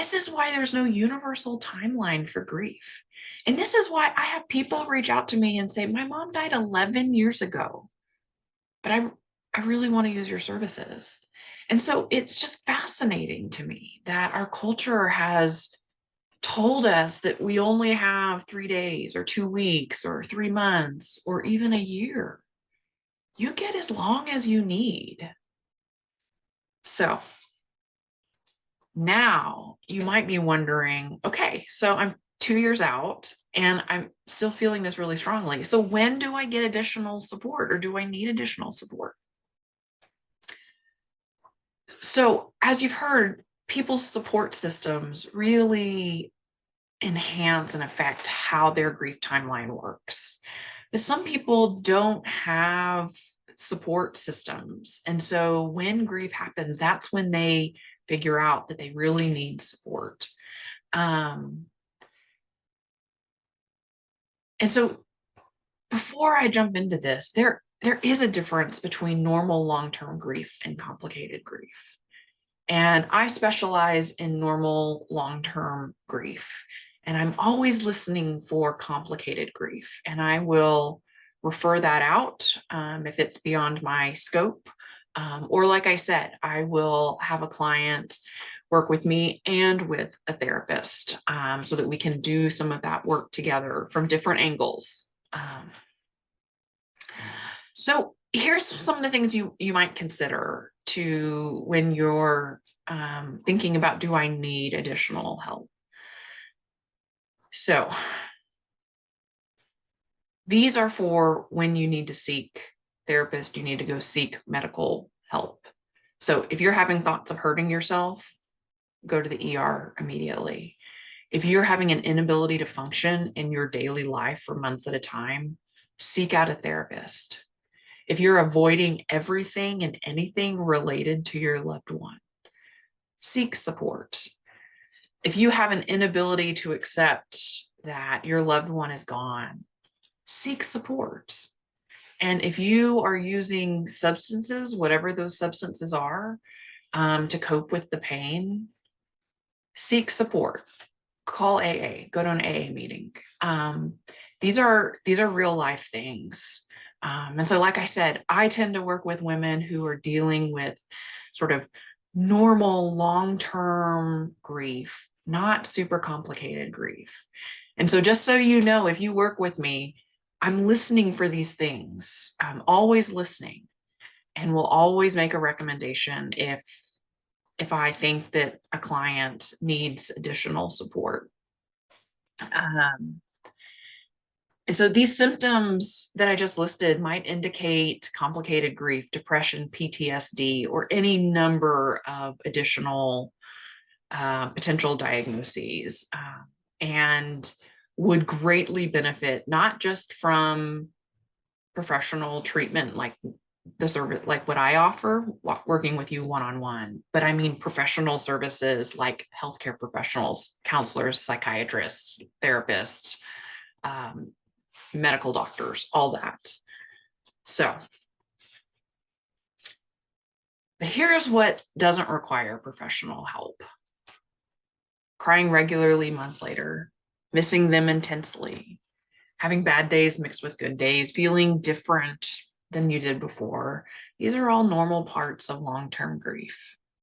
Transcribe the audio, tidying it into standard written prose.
This is why there's no universal timeline for grief. And this is why I have people reach out to me and say, my mom died 11 years ago, but I really want to use your services. And so it's just fascinating to me that our culture has told us that we only have 3 days or 2 weeks or 3 months or even a year. You get as long as you need. So now you might be wondering, okay, so I'm 2 years out and I'm still feeling this really strongly. So when do I get additional support, or do I need additional support? So as you've heard, people's support systems really enhance and affect how their grief timeline works. But some people don't have support systems. And so when grief happens, that's when they figure out that they really need support. And so before I jump into this, there is a difference between normal long-term grief and complicated grief. And I specialize in normal long-term grief. And I'm always listening for complicated grief. And I will refer that out if it's beyond my scope. Or like I said, I will have a client work with me and with a therapist so that we can do some of that work together from different angles. So here's some of the things you might consider to when you're thinking about, do I need additional help? So these are for when you need to seek therapist, you need to go seek medical help. So if you're having thoughts of hurting yourself, go to the ER immediately. If you're having an inability to function in your daily life for months at a time, seek out a therapist. If you're avoiding everything and anything related to your loved one, seek support. If you have an inability to accept that your loved one is gone, seek support. And if you are using substances, whatever those substances are, to cope with the pain, seek support. Call AA, go to an AA meeting. These are real life things. And so, like I said, I tend to work with women who are dealing with sort of normal long-term grief, not super complicated grief. And so just so you know, if you work with me, I'm listening for these things. I'm always listening, and will always make a recommendation if I think that a client needs additional support. And so these symptoms that I just listed might indicate complicated grief, depression, PTSD, or any number of additional potential diagnoses, and would greatly benefit not just from professional treatment like the service, like what I offer, working with you one-on-one, but I mean professional services like healthcare professionals, counselors, psychiatrists, therapists, medical doctors, all that. So, but here's what doesn't require professional help: crying regularly months later, missing them intensely, having bad days mixed with good days, feeling different than you did before. These are all normal parts of long-term grief.